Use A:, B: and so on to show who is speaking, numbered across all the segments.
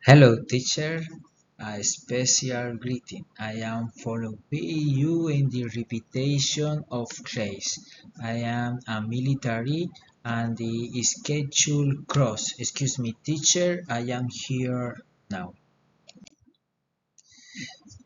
A: Hello, teacher. A special greeting. I am following you in the repetition of grace. I am a military and the schedule cross. Excuse me, teacher. I am here now.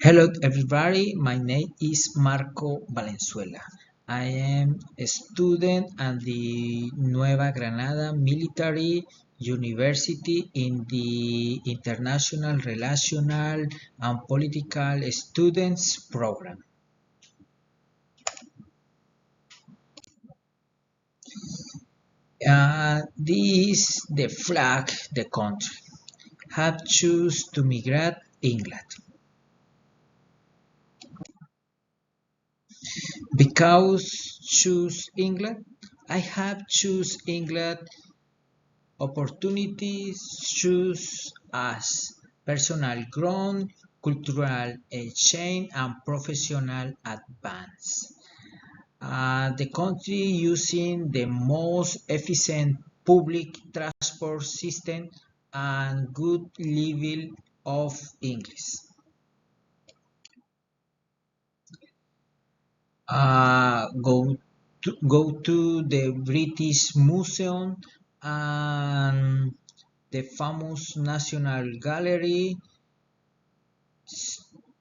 A: Hello, everybody. My name is Marco Valenzuela. I am a student at the Nueva Granada Military University in the International Relational and Political Students Program. This the flag, the country. Have choose to migrate England. Because choose England, I have choose England opportunities choose as personal growth, cultural exchange, and professional advance. The country using the most efficient public transport system and good level of English. Go to the British Museum and the famous National Gallery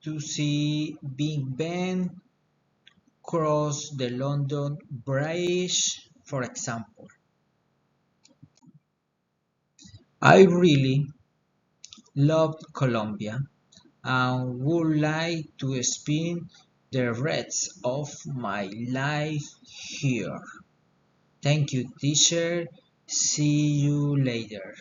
A: to see Big Ben, cross the London Bridge, for example. I really loved Colombia and would like to spend the rest of my life here. Thank you, teacher. See you later.